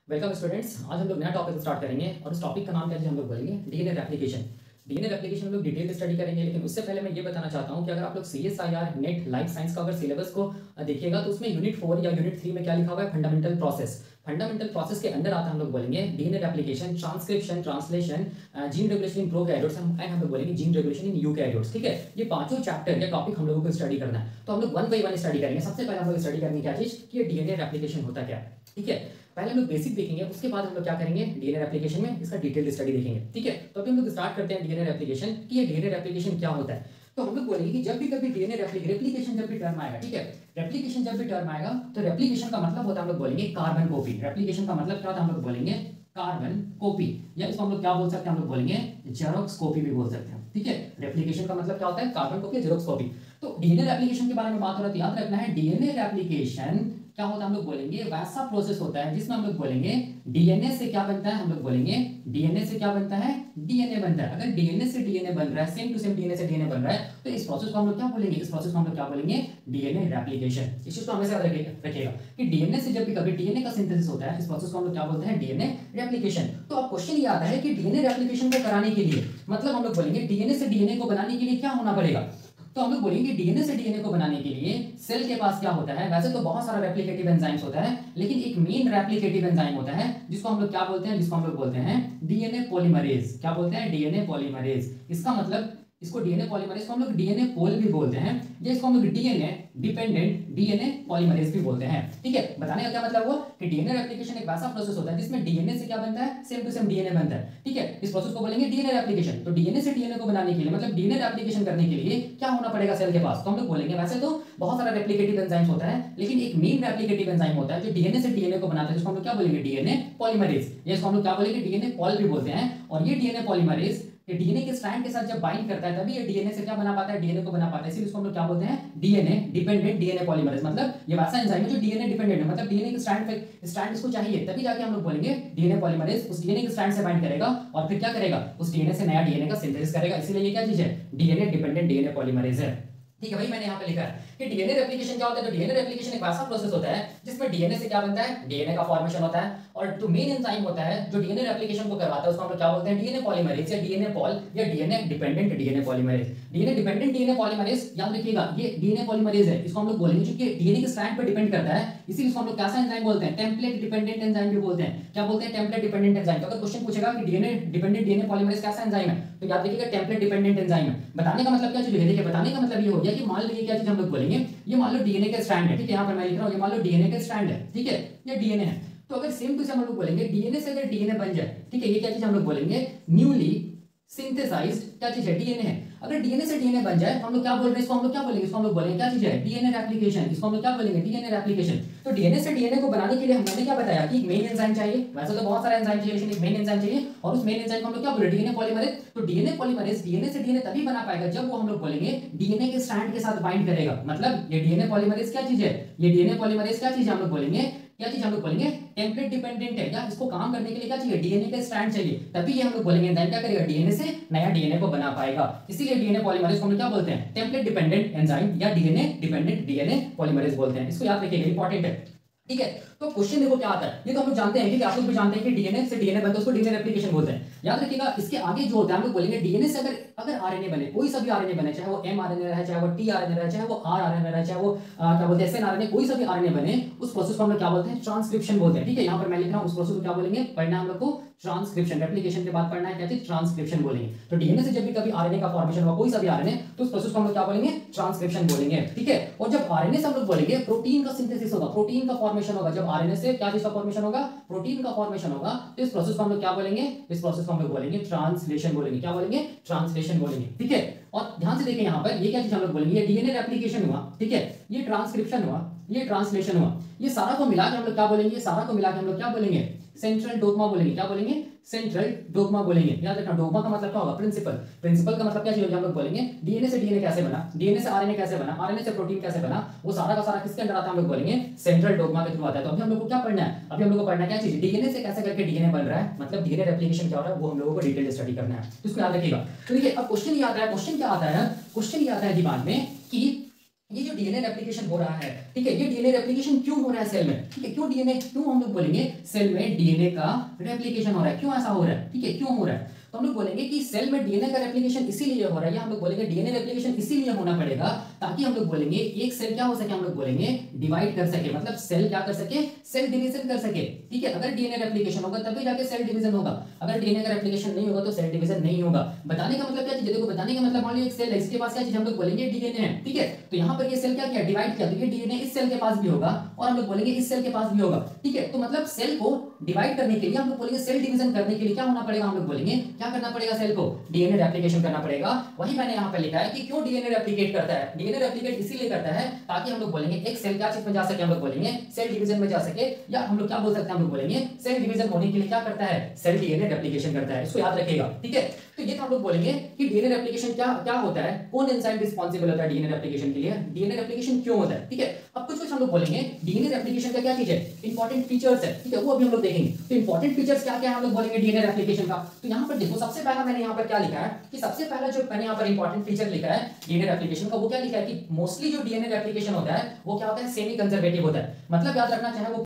Welcome students. आज हम लोग नया टॉपिक स्टार्ट करेंगे और उस टॉपिक का नाम क्या है हम लोग बोलेंगे डीएनए रेप्लिकेशन। डीएनए रेप्लिकेशन हम लोग डिटेल स्टडी करेंगे, लेकिन उससे पहले मैं ये बताना चाहता हूं कि अगर आप लोग सीएसआईआर नेट लाइफ साइंस का अगर सिलेबस को देखिएगा तो उसमें यूनिट 4 या यूनिट 3 में क्या लिखा हुआ है, फंडामेंटल प्रोसेस। फंडामेंटल प्रोसेस के अंदर आता है हम लोग बोलेंगे DNA replication, transcription, translation, gene regulation in prokaryotes and हम लोग बोलेंगे जीन रेगुलेशन इन यूकैरियोट्स। ठीक है, ये पांचों चैप्टर या टॉपिक हम लोगों को स्टडी करना है, तो हम लोग वन बाय वन स्टडी करेंगे। सबसे पहले हम लोग स्टडी करेंगे क्या चीज कि डीएनए रेप्लिकेशन होता क्या है। ठीक है, पहले हम लोग बेसिक देखेंगे, उसके बाद हम लोग क्या करेंगे डीएनए रेप्लिकेशन में इसका डिटेल स्टडी देखेंगे। ठीक है, तो अभी हम लोग स्टार्ट करते हैं डीएनए रेप्लिकेशन कि ये डीएनए रेप्लिकेशन क्या होता है। तो हम लोग बोलेंगे कि जब भी कभी डीएनए रेप्लिकेशन जब भी टर्म आएगा, ठीक है, रेप्लिकेशन जब भी टर्म आएगा तो रेप्लिकेशन का मतलब होता है हम लोग बोलेंगे कार्बन कॉपी। रेप्लिकेशन का मतलब क्या होता है हम लोग बोलेंगे कार्बन कॉपी, या इसको हम लोग क्या बोल सकते हैं हम लोग बोलेंगे जेरोक्स कॉपी भी बोल सकते हैं। ठीक है, रेप्लिकेशन का मतलब क्या होता है कार्बन कॉपी, जेरोक्स कॉपी। तो डीएनए रेप्लिकेशन के बारे में बात हो रहा है तो याद रखना है डीएनए रेप्लिकेशन क्या होता है हम लोग बोलेंगे वैसा प्रोसेस होता है जिसमें हम लोग बोलेंगे डीएनए से क्या बनता है, हम लोग बोलेंगे डीएनए से क्या बनता है, डीएनए बनता है। अगर डीएनए से डीएनए बन रहा है, सेम टू सेम डीएनए से डीएनए बन रहा है, तो इस प्रोसेस को हम लोग क्या बोलेंगे, इस प्रोसेस को हम लोग क्या बोलेंगे डीएनए रेप्लिकेशन। इस चीज को हमेशा याद रखिएगा कि डीएनए से जब भी कभी डीएनए का सिंथेसिस होता है, इस प्रोसेस को हम लोग क्या बोलते हैं डीएनए रेप्लिकेशन। तो अब क्वेश्चन ये आता है कि डीएनए रेप्लिकेशन को कराने के लिए मतलब हम लोग बोलेंगे डीएनए से डीएनए को बनाने के लिए क्या होना पड़ेगा। तो हम लोग बोलेंगे डीएनए से डीएनए को बनाने के लिए सेल के पास क्या होता है, वैसे तो बहुत सारा रेप्लिकेटिव एंजाइम्स होता है, लेकिन एक मेन रेप्लिकेटिव एंजाइम होता है जिसको हम लोग क्या बोलते हैं, जिसको हम लोग बोलते हैं डीएनए पॉलीमरेज। क्या बोलते हैं, डीएनए पॉलीमरेज। इसका मतलब इसको डीएनए पॉलीमरेज को हम लोग डीएनए पोल भी बोलते हैं, जिसको हम लोग डीएनए डिपेंडेंट डीएनए पॉलीमरेज भी बोलते हैं। ठीक है, बताने का क्या मतलब हुआ कि डीएनए रेप्लिकेशन एक वैसा प्रोसेस होता है जिसमें डीएनए से क्या बनता है, सेम टू सेम डीएनए बनता है। ठीक है, इस प्रोसेस को बोलेंगे डीएनए रेप्लिकेशन। तो डीएनए से डीएनए को बनाने के लिए मतलब डीएनए रेप्लिकेशन करने के लिए क्या होना पड़ेगा सेल के पास, तो हम लोग बोलेंगे वैसे तो बहुत सारा रेप्लिकेटिव एंजाइम्स होता है, लेकिन एक मेन रेप्लिकेटिव एंजाइम होता है जो डीएनए से डीएनए को बनाता है, जिसको हम लोग क्या बोलेंगे डीएनए पॉलीमरेज, या इसको हम लोग क्या बोलेंगे डीएनए पॉल भी बोलते हैं। और ये डीएनए पॉलीमरेज ये डीएनए के स्ट्रैंड के साथ जब बाइंड करता है तभी ये डीएनए से क्या बना पाता है, डीएनए को बना पाता है। इसीलिए इसको हम लोग क्या बोलते हैं डीएनए डिपेंडेंट डीएनए पॉलीमरेज। मतलब ये वैसा एंजाइम है जो डीएनए डिपेंडेंट है, मतलब डीएनए के स्ट्रैंड इसको चाहिए तभी जाके हम लोग बोलेंगे डीएनए पॉलीमरेज उस डीएनए के स्ट्रैंड से बाइंड करेगा और फिर क्या करेगा, उस डीएनए से नया डीएनए का सिंथेसिस करेगा। इसीलिए ये क्या चीज है, डीएनए डिपेंडेंट डीएनए पॉलीमरेज है। ठीक है भाई, मैंने यहाँ पे लिखा है कि डीएनए रेप्लिकेशन क्या होता है। तो डीएनए रेप्लिकेशन एक वैसा प्रोसेस होता है जिसमें डीएनए से क्या बनता है, डीएनए का फॉर्मेशन होता है, और जो मेन एंजाइम होता है जो डीएनए रेप्लिकेशन को करवाता है उसको हम लोग क्या बोलते हैं डीएनए पॉलीमरेज या डीएनए पॉल या DNA dependent DNA polymerase. DNA dependent DNA polymerase याद रखिएगा ये डीएनए पॉलीमरेज है, इसको हम लोग बोलेंगे क्योंकि डीएनए के स्ट्रैंड पर डिपेंड करता है, इसीलिए इसको हम लोग कैसा एंजाइम बोलते हैं, टेम्पलेट डिपेंडेंट एंजाइम भी बोलते हैं। क्या बोलते हैं, टेम्पलेट डिपेंडेंट एंजाइम। तो अगर क्वेश्चन पूछेगा कि डीएनए डिपेंडेंट डीएनए पॉलीमरेज कैसा एंजाइम है, तो याद रखिएगा टेम्पलेट डिपेंडेंट एंजाइम है। बताने का मतलब क्या चीज है, देखिए बताने का मतलब ये हो गया कि मान लीजिए क्या चीज हम लोग बोलेंगे, ये मान लो डीएनए का स्ट्रैंड है। ठीक है, यहाँ पर मैं लिख रहा हूँ ये मान लो डीएनए का स्ट्रैंड है, ठीक है, ये डीएनए है। तो अगर सेम टू सेम हम लोग बोलेंगे डीएनए से अगर डीएनए बन जाए, ठीक है, ये क्या चीज हम लोग बोलेंगे न्यूली सिंथेसाइज्ड क्या चीज है, डीएनए है। अगर डीएनए से डीएनए बन जाए तो हम लोग क्या बोल रहे हैं, इसको हम लोग क्या बोलेंगे, इसको हम लोग बोलेंगे क्या चीज है, डीएनए रेप्लिकेशन। इसको हम लोग क्या बोलेंगे, डीएनए रेप्लिकेशन। तो डीएनए से डीएनए को बनाने के लिए हमने क्या बताया कि एक मेन एंजाइम चाहिए, वैसे तो बहुत सारे एंजाइम चाहिए लेकिन एक मेन एंजाइम चाहिए, और उस मेन एंजाइम को हम लोग क्या बोल रहे हैं, डीएनए पॉलीमरेज। तो डीएनए पॉलीमरेज डीएनए से डीएनए तभी बना पाएगा जब वो हम लोग बोलेंगे डीएनए के स्ट्रैंड के साथ बाइंड करेगा। मतलब ये डीएनए पॉलीमरेज क्या चीज है, ये डीएनए पॉलीमरेज क्या चीज है, हम लोग बोलेंगे क्या चीज, हम लोग बोलेंगे टेम्पलेट डिपेंडेंट है, या इसको काम करने के लिए क्या चाहिए, डीएनए का स्ट्रैंड चाहिए, तभी ये हम लोग बोलेंगे एंजाइम क्या करेगा, डीएनए से नया डीएनए को बना पाएगा। इसीलिए डीएनए पॉलीमरेज को हम लोग क्या बोलते हैं, टेम्पलेट डिपेंडेंट एंजाइम या डीएनए डिपेंडेंट डीएनए पॉलीमरेज बोलते हैं। इसको याद रखिएगा, इंपॉर्टेंट है। ठीक है, तो क्वेश्चन देखो क्या आता है, ये तो हम लोग जानते हैं, ठीक है, आप लोग भी जानते हैं कि डीएनए से डीएनए बनता है उसको डीएनए रेप्लिकेशन बोलते हैं। याद रखिएगा इसके आगे जो होता है हम लोग बोलेंगे डीएनए से अगर आरएनए बने, कोई सा भी आरएनए बने, चाहे वो एमआरएनए रहे, चाहे वो टीआरएनए रहे, चाहे वो आरआरएनए रहे, चाहे वो क्या बोलते हैं एसएनआरएनए, कोई सा भी आरएनए बने, उस प्रोसेस को हम लोग क्या बोलते हैं, ट्रांसक्रिप्शन बोलते हैं। ठीक है, यहाँ पर मैं लिख रहा हूँ उस प्रोसेस को क्या बोलेंगे, पढ़ना है हम लोग को ट्रांसक्रिप्शन। रेप्लिकेशन के बाद पढ़ना है क्या चीज, ट्रांसक्रिप्शन बोलेंगे। तो डीएनए से जब भी कभी आरएनए का फॉर्मेशन होगा, कोई सा भी आरएनए, तो उस प्रोसेस को हम लोग क्या बोलेंगे, ट्रांसक्रिप्शन बोलेंगे। ठीक है, और जब आरएनए से हम लोग बोलेंगे प्रोटीन का सिंथेसिस होगा, प्रोटीन का फॉर्मेशन होगा, जब आरएनए से क्या चीज का फॉर्मेशन होगा, प्रोटीन का फॉर्मेशन होगा, तो इस प्रोसेस को हम लोग क्या बोलेंगे, इस प्रोसेस को हम लोग बोलेंगे ट्रांसलेशन बोलेंगे। क्या बोलेंगे, ट्रांसलेशन बोलेंगे। ठीक है, और ध्यान से देखें यहाँ पर ये क्या चीज हम लोग बोलेंगे, ये डीएनए रेप्लिकेशन हुआ, ठीक है, ये ट्रांसक्रिप्शन हुआ, ये ट्रांसलेशन हुआ, ये सारा को मिला के हम लोग क्या बोलेंगे, ये सारा को मिला के हम लोग क्या बोलेंगे, सेंट्रल डोग्मा बोलेंगे। क्या बोलेंगे, सेंट्रल डोग्मा बोलेंगे। याद रखना डोग्मा का मतलब क्या होगा, प्रिंसिपल। प्रिंसिपल का मतलब क्या चीज हम लोग बोलेंगे डीएनए से डीएनए कैसे बना, डीएनए से आरएनए कैसे बना, आरएनए से प्रोटीन कैसे बना, वो सारा का सारा किसके अंदर आता है, हम लोग बोलेंगे सेंट्रल डोग्मा के थ्रू आता है। तो अभी हम लोग को क्या पढ़ना है, अभी हम लोग को पढ़ना है क्या चीज, डीएनए से कैसे करके डीएनए बन रहा है, मतलब डीएनए रेप्लिकेशन क्या हो रहा है, वो हम लोगों को डिटेल स्टडी करना है। तो इसको याद रखिएगा। तो देखिए अब क्वेश्चन ये आता है, क्वेश्चन क्या आता है, क्वेश्चन ये आता है दिमाग में कि ये जो डीएनए रेप्लिकेशन हो रहा है, ठीक है, ये डीएनए रेप्लिकेशन क्यों हो रहा है सेल में, ठीक है, क्यों डीएनए, क्यों हम लोग बोलेंगे सेल में डीएनए का रेप्लिकेशन हो रहा है, क्यों ऐसा हो रहा है, ठीक है, क्यों हो रहा है, तो हम लोग बोलेंगे कि सेल में डीएनए का रेप्लिकेशन इसीलिए हो रहा है, हम लोग बोलेंगे डीएनए रेप्लिकेशन इसीलिए होना पड़ेगा ताकि हम लोग बोलेंगे एक सेल क्या हो सके, हम लोग बोलेंगे डिवाइड कर सके, मतलब सेल क्या कर सके, सेल डिवीजन कर सके, ठीक है। अगर डीएनए रेप्लिकेशन होगा तभी जाके सेल डिवीजन होगा, अगर डीएनए का रेप्लिकेशन नहीं होगा तो सेल डिवीजन नहीं होगा। बताने का मतलब क्या चीज है, देखो बताने का मतलब मान लो एक सेल है, इसके पास क्या चीज हम लोग बोलेंगे डीएनए है, ठीक है, तो यहाँ पर ये सेल क्या किया, डिवाइड किया, तो ये डीएनए इस सेल के पास भी होगा और हम लोग बोलेंगे इस सेल के पास भी होगा, ठीक है। तो मतलब सेल को डिवाइड करने के लिए हम लोग बोलेंगे, सेल डिवीजन करने के लिए क्या होना पड़ेगा, हम लोग बोलेंगे क्या करना पड़ेगा, सेल को डीएनए रेप्लिकेशन करना पड़ेगा। वही मैंने यहाँ पे लिखा है कि क्यों डीएनए रेप्लिकेट करता है, डीएनए रेप्लिकेट इसीलिए करता है ताकि हम लोग बोलेंगे एक सेल क्या चीज में जा सके, हम लोग बोलेंगे सेल डिवीजन में जा सके, या हम लोग क्या बोल सकते हैं, हम लोग बोलेंगे सेल डिवीजन होने के लिए क्या करता है, सेल डीएनए रेप्लिकेशन करता है, इसको याद रखिएगा, ठीक है। तो ये तो हम लोग बोलेंगे कि डीएनए रेप्लिकेशन क्या क्या होता है, कौन एंजाइम रिस्पांसिबल होता है डीएनए रेप्लिकेशन के लिए, डीएनए रेप्लिकेशन क्यों होता है, ठीक है। अब कुछ कुछ हम लोग बोलेंगे डीएनए रेप्लिकेशन का क्या चीज है, इंपॉर्टेंट फीचर्स है, ठीक है, वो अभी हम लोग देखेंगे। तो इंपॉर्टेंट फीचर्स क्या क्या है हम लोग बोलेंगे डीएनए रेप्लिकेशन का। तो यहाँ पर देखो सबसे पहला मैंने यहाँ पर क्या लिखा है कि सबसे पहला जो मैंने यहाँ पर इंपॉर्टेंट फीचर लिखा है डीएनए रेप्लिकेशन का, वो क्या लिखा है कि मोस्टली जो डीएनए रेप्लिकेशन होता है वो क्या होता है, सेमी कंजर्वेटिव होता है, मतलब याद रखना चाहे वो